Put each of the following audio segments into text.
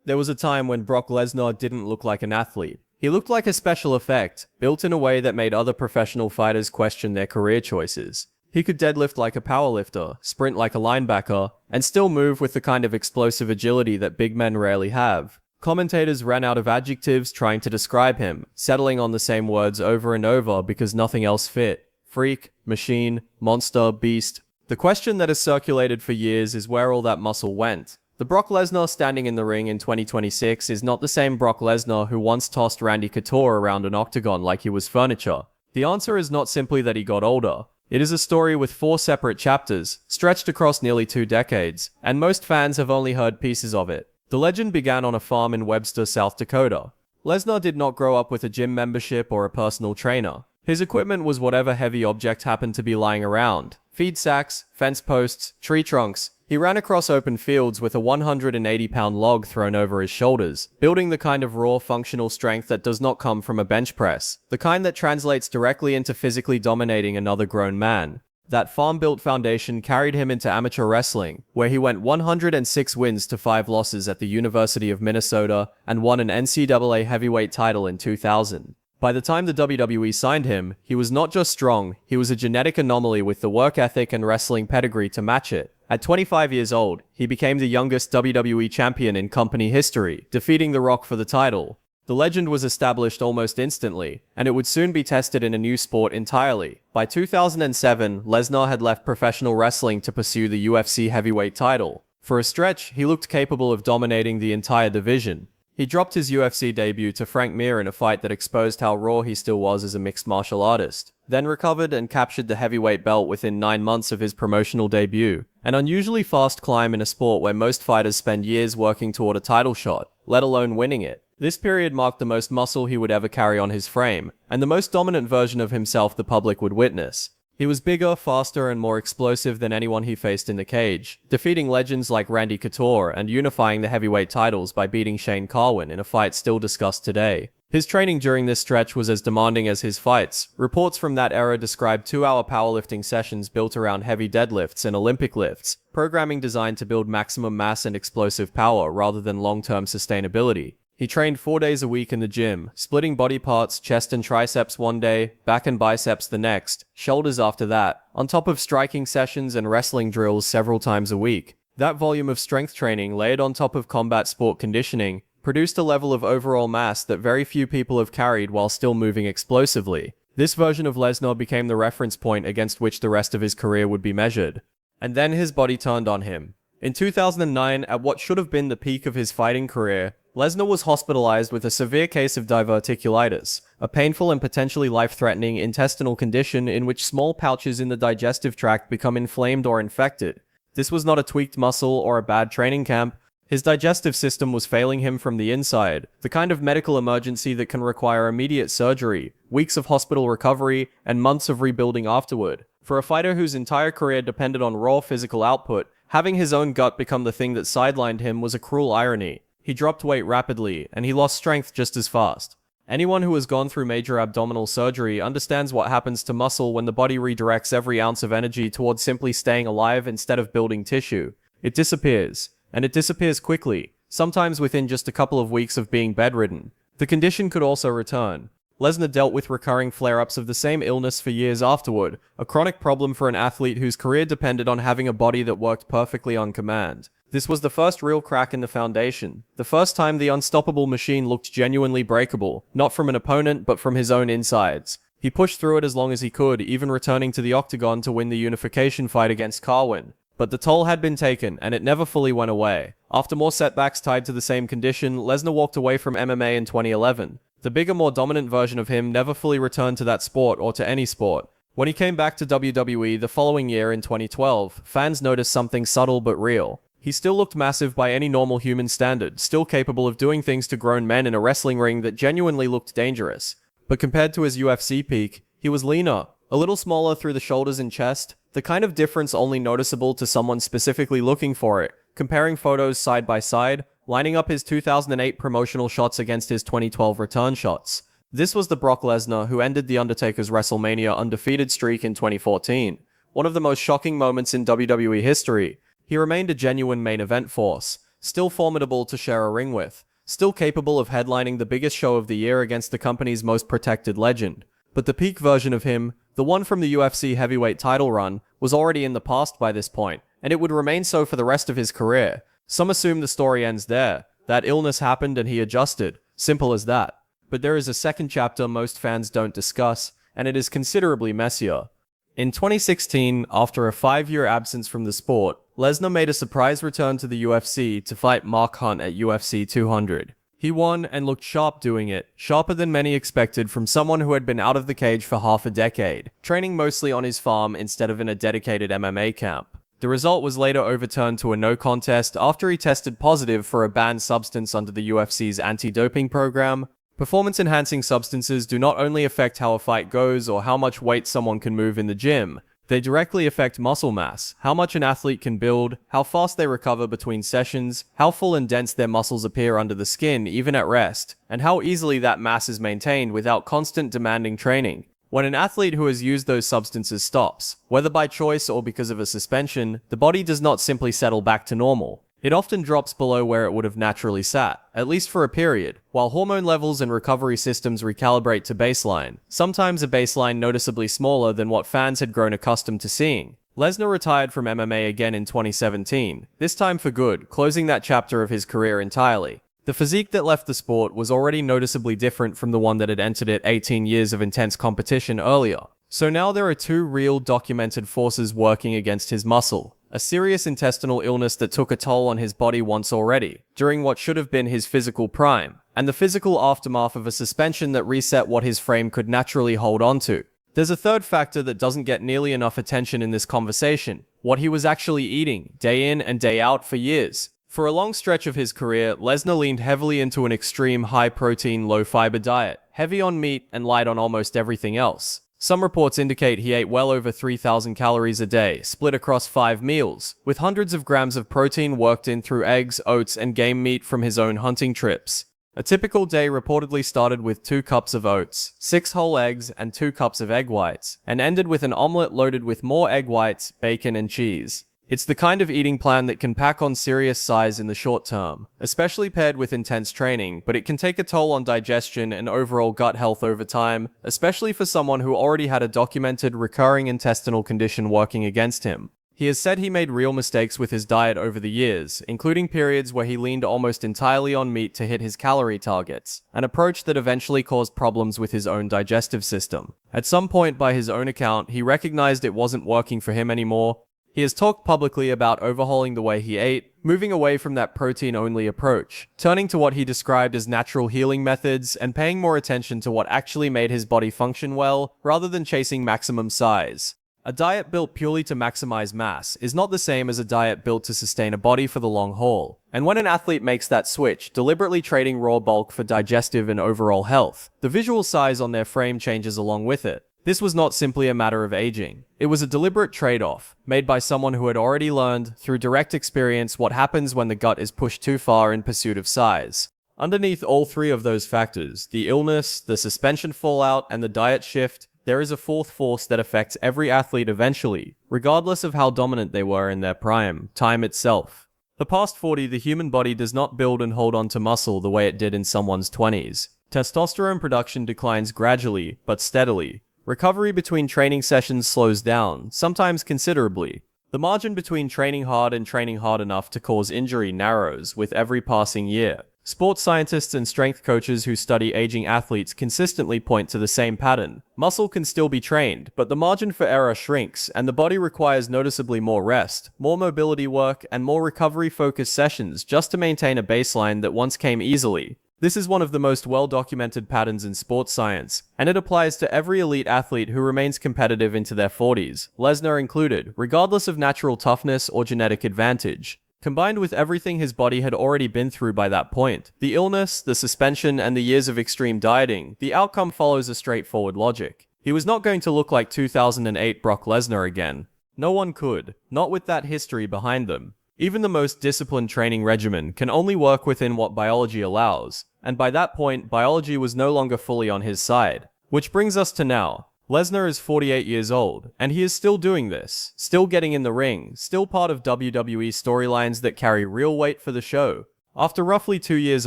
There was a time when Brock Lesnar didn't look like an athlete. He looked like a special effect, built in a way that made other professional fighters question their career choices. He could deadlift like a powerlifter, sprint like a linebacker, and still move with the kind of explosive agility that big men rarely have. Commentators ran out of adjectives trying to describe him, settling on the same words over and over because nothing else fit. Freak, machine, monster, beast. The question that has circulated for years is where all that muscle went. The Brock Lesnar standing in the ring in 2026 is not the same Brock Lesnar who once tossed Randy Couture around an octagon like he was furniture. The answer is not simply that he got older. It is a story with 4 separate chapters, stretched across nearly 2 decades, and most fans have only heard pieces of it. The legend began on a farm in Webster, South Dakota. Lesnar did not grow up with a gym membership or a personal trainer. His equipment was whatever heavy object happened to be lying around. Feed sacks, fence posts, tree trunks. He ran across open fields with a 180-pound log thrown over his shoulders, building the kind of raw functional strength that does not come from a bench press, the kind that translates directly into physically dominating another grown man. That farm-built foundation carried him into amateur wrestling, where he went 106 wins to 5 losses at the University of Minnesota and won an NCAA heavyweight title in 2000. By the time the WWE signed him, he was not just strong, he was a genetic anomaly with the work ethic and wrestling pedigree to match it. At 25 years old, he became the youngest WWE champion in company history, defeating The Rock for the title. The legend was established almost instantly, and it would soon be tested in a new sport entirely. By 2007, Lesnar had left professional wrestling to pursue the UFC heavyweight title. For a stretch, he looked capable of dominating the entire division. He dropped his UFC debut to Frank Mir in a fight that exposed how raw he still was as a mixed martial artist, then recovered and captured the heavyweight belt within 9 months of his promotional debut. An unusually fast climb in a sport where most fighters spend years working toward a title shot, let alone winning it. This period marked the most muscle he would ever carry on his frame, and the most dominant version of himself the public would witness. He was bigger, faster, and more explosive than anyone he faced in the cage, defeating legends like Randy Couture and unifying the heavyweight titles by beating Shane Carwin in a fight still discussed today. His training during this stretch was as demanding as his fights. Reports from that era described 2-hour powerlifting sessions built around heavy deadlifts and Olympic lifts, programming designed to build maximum mass and explosive power rather than long-term sustainability. He trained 4 days a week in the gym, splitting body parts, chest and triceps one day, back and biceps the next, shoulders after that, on top of striking sessions and wrestling drills several times a week. That volume of strength training, layered on top of combat sport conditioning, produced a level of overall mass that very few people have carried while still moving explosively. This version of Lesnar became the reference point against which the rest of his career would be measured. And then his body turned on him. In 2009, at what should have been the peak of his fighting career, Lesnar was hospitalized with a severe case of diverticulitis, a painful and potentially life-threatening intestinal condition in which small pouches in the digestive tract become inflamed or infected. This was not a tweaked muscle or a bad training camp. His digestive system was failing him from the inside, the kind of medical emergency that can require immediate surgery, weeks of hospital recovery, and months of rebuilding afterward. For a fighter whose entire career depended on raw physical output, having his own gut become the thing that sidelined him was a cruel irony. He dropped weight rapidly, and he lost strength just as fast. Anyone who has gone through major abdominal surgery understands what happens to muscle when the body redirects every ounce of energy towards simply staying alive instead of building tissue. It disappears, and it disappears quickly, sometimes within just a couple of weeks of being bedridden. The condition could also return. Lesnar dealt with recurring flare-ups of the same illness for years afterward, a chronic problem for an athlete whose career depended on having a body that worked perfectly on command. This was the first real crack in the foundation, the first time the unstoppable machine looked genuinely breakable, not from an opponent but from his own insides. He pushed through it as long as he could, even returning to the Octagon to win the unification fight against Carwin. But the toll had been taken, and it never fully went away. After more setbacks tied to the same condition, Lesnar walked away from MMA in 2011. The bigger, more dominant version of him never fully returned to that sport or to any sport. When he came back to WWE the following year in 2012, fans noticed something subtle but real. He still looked massive by any normal human standard, still capable of doing things to grown men in a wrestling ring that genuinely looked dangerous. But compared to his UFC peak, he was leaner, a little smaller through the shoulders and chest, the kind of difference only noticeable to someone specifically looking for it. Comparing photos side by side, lining up his 2008 promotional shots against his 2012 return shots. This was the Brock Lesnar who ended The Undertaker's WrestleMania undefeated streak in 2014. One of the most shocking moments in WWE history. He remained a genuine main event force. still formidable to share a ring with, still capable of headlining the biggest show of the year against the company's most protected legend. But the peak version of him, the one from the UFC heavyweight title run, was already in the past by this point, and it would remain so for the rest of his career. Some assume the story ends there, that illness happened and he adjusted, simple as that. But there is a second chapter most fans don't discuss, and it is considerably messier. In 2016, after a 5-year absence from the sport, Lesnar made a surprise return to the UFC to fight Mark Hunt at UFC 200. He won and looked sharp doing it, sharper than many expected from someone who had been out of the cage for half a decade, training mostly on his farm instead of in a dedicated MMA camp. The result was later overturned to a no contest after he tested positive for a banned substance under the UFC's anti-doping program. Performance-enhancing substances do not only affect how a fight goes or how much weight someone can move in the gym, they directly affect muscle mass, how much an athlete can build, how fast they recover between sessions, how full and dense their muscles appear under the skin even at rest, and how easily that mass is maintained without constant demanding training. When an athlete who has used those substances stops, whether by choice or because of a suspension, the body does not simply settle back to normal. It often drops below where it would have naturally sat, at least for a period, while hormone levels and recovery systems recalibrate to baseline, sometimes a baseline noticeably smaller than what fans had grown accustomed to seeing. Lesnar retired from MMA again in 2017, this time for good, closing that chapter of his career entirely. The physique that left the sport was already noticeably different from the one that had entered it 18 years of intense competition earlier. So now there are two real documented forces working against his muscle. A serious intestinal illness that took a toll on his body once already, during what should have been his physical prime, and the physical aftermath of a suspension that reset what his frame could naturally hold on to. There's a third factor that doesn't get nearly enough attention in this conversation: what he was actually eating, day in and day out for years. For a long stretch of his career, Lesnar leaned heavily into an extreme high-protein, low-fiber diet, heavy on meat and light on almost everything else. Some reports indicate he ate well over 3,000 calories a day, split across 5 meals, with hundreds of grams of protein worked in through eggs, oats, and game meat from his own hunting trips. A typical day reportedly started with 2 cups of oats, 6 whole eggs, and 2 cups of egg whites, and ended with an omelette loaded with more egg whites, bacon, and cheese. It's the kind of eating plan that can pack on serious size in the short term, especially paired with intense training, but it can take a toll on digestion and overall gut health over time, especially for someone who already had a documented recurring intestinal condition working against him. He has said he made real mistakes with his diet over the years, including periods where he leaned almost entirely on meat to hit his calorie targets, an approach that eventually caused problems with his own digestive system. At some point, by his own account, he recognized it wasn't working for him anymore. He has talked publicly about overhauling the way he ate, moving away from that protein-only approach, turning to what he described as natural healing methods, and paying more attention to what actually made his body function well, rather than chasing maximum size. A diet built purely to maximize mass is not the same as a diet built to sustain a body for the long haul. And when an athlete makes that switch, deliberately trading raw bulk for digestive and overall health, the visual size on their frame changes along with it. This was not simply a matter of aging. It was a deliberate trade-off, made by someone who had already learned, through direct experience, what happens when the gut is pushed too far in pursuit of size. Underneath all three of those factors, the illness, the suspension fallout, and the diet shift, there is a fourth force that affects every athlete eventually, regardless of how dominant they were in their prime, time itself. Past 40, the human body does not build and hold on to muscle the way it did in someone's 20s. Testosterone production declines gradually, but steadily. Recovery between training sessions slows down, sometimes considerably. The margin between training hard and training hard enough to cause injury narrows with every passing year. Sports scientists and strength coaches who study aging athletes consistently point to the same pattern. Muscle can still be trained, but the margin for error shrinks, and the body requires noticeably more rest, more mobility work, and more recovery-focused sessions just to maintain a baseline that once came easily. This is one of the most well-documented patterns in sports science, and it applies to every elite athlete who remains competitive into their 40s, Lesnar included, regardless of natural toughness or genetic advantage. Combined with everything his body had already been through by that point, the illness, the suspension, and the years of extreme dieting, the outcome follows a straightforward logic. He was not going to look like 2008 Brock Lesnar again. No one could, not with that history behind them. Even the most disciplined training regimen can only work within what biology allows, and by that point, biology was no longer fully on his side. Which brings us to now. Lesnar is 48 years old, and he is still doing this, still getting in the ring, still part of WWE storylines that carry real weight for the show. After roughly 2 years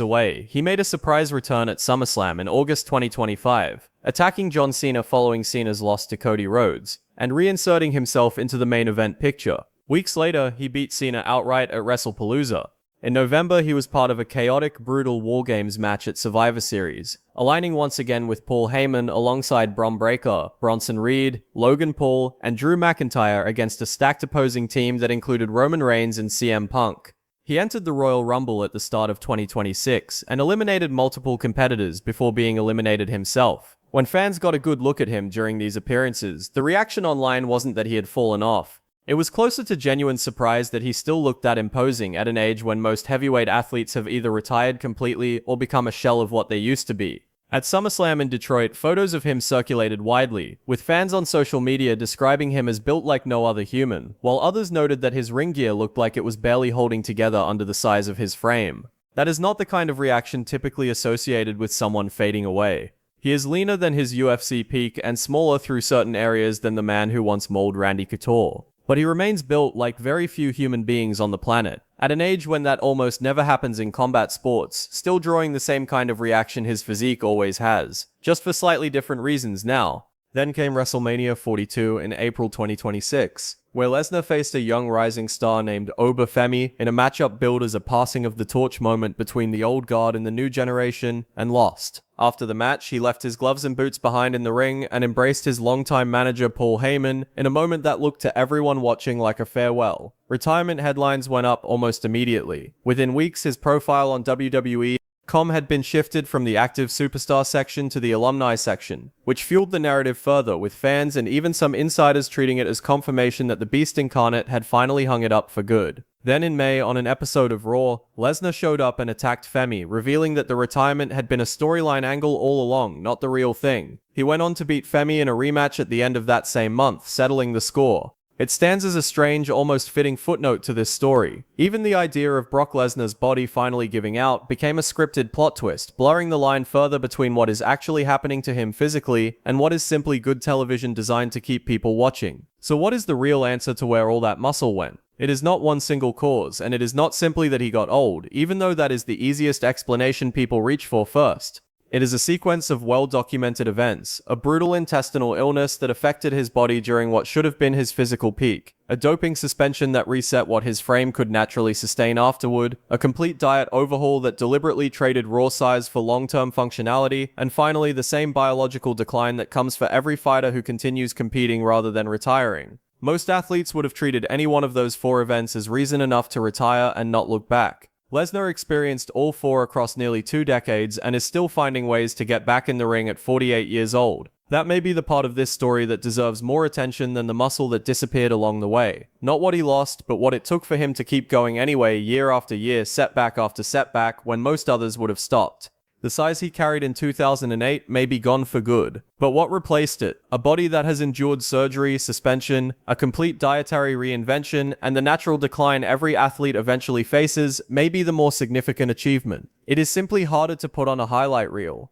away, he made a surprise return at SummerSlam in August 2025, attacking John Cena following Cena's loss to Cody Rhodes, and reinserting himself into the main event picture. Weeks later, he beat Cena outright at WrestlePalooza. In November, he was part of a chaotic, brutal War Games match at Survivor Series, aligning once again with Paul Heyman alongside Bron Breakker, Bronson Reed, Logan Paul, and Drew McIntyre against a stacked opposing team that included Roman Reigns and CM Punk. He entered the Royal Rumble at the start of 2026 and eliminated multiple competitors before being eliminated himself. When fans got a good look at him during these appearances, the reaction online wasn't that he had fallen off. It was closer to genuine surprise that he still looked that imposing at an age when most heavyweight athletes have either retired completely or become a shell of what they used to be. At SummerSlam in Detroit, photos of him circulated widely, with fans on social media describing him as built like no other human, while others noted that his ring gear looked like it was barely holding together under the size of his frame. That is not the kind of reaction typically associated with someone fading away. He is leaner than his UFC peak and smaller through certain areas than the man who once mauled Randy Couture. But he remains built like very few human beings on the planet, at an age when that almost never happens in combat sports, still drawing the same kind of reaction his physique always has, just for slightly different reasons now. Then came WrestleMania 42 in April 2026, where Lesnar faced a young rising star named Oba Femi in a matchup billed as a passing of the torch moment between the old guard and the new generation, and lost. After the match, he left his gloves and boots behind in the ring and embraced his longtime manager Paul Heyman in a moment that looked to everyone watching like a farewell. Retirement headlines went up almost immediately. Within weeks, his profile on WWE.com had been shifted from the active superstar section to the alumni section, which fueled the narrative further, with fans and even some insiders treating it as confirmation that the Beast Incarnate had finally hung it up for good. Then in May, on an episode of Raw, Lesnar showed up and attacked Femi, revealing that the retirement had been a storyline angle all along, not the real thing. He went on to beat Femi in a rematch at the end of that same month, settling the score. It stands as a strange, almost fitting footnote to this story. Even the idea of Brock Lesnar's body finally giving out became a scripted plot twist, blurring the line further between what is actually happening to him physically and what is simply good television designed to keep people watching. So what is the real answer to where all that muscle went? It is not one single cause, and it is not simply that he got old, even though that is the easiest explanation people reach for first. It is a sequence of well-documented events, a brutal intestinal illness that affected his body during what should have been his physical peak, a doping suspension that reset what his frame could naturally sustain afterward, a complete diet overhaul that deliberately traded raw size for long-term functionality, and finally the same biological decline that comes for every fighter who continues competing rather than retiring. Most athletes would have treated any one of those 4 events as reason enough to retire and not look back. Lesnar experienced all 4 across nearly 2 decades and is still finding ways to get back in the ring at 48 years old. That may be the part of this story that deserves more attention than the muscle that disappeared along the way. Not what he lost, but what it took for him to keep going anyway year after year, setback after setback, when most others would have stopped. The size he carried in 2008 may be gone for good, but what replaced it? A body that has endured surgery, suspension, a complete dietary reinvention, and the natural decline every athlete eventually faces may be the more significant achievement. It is simply harder to put on a highlight reel.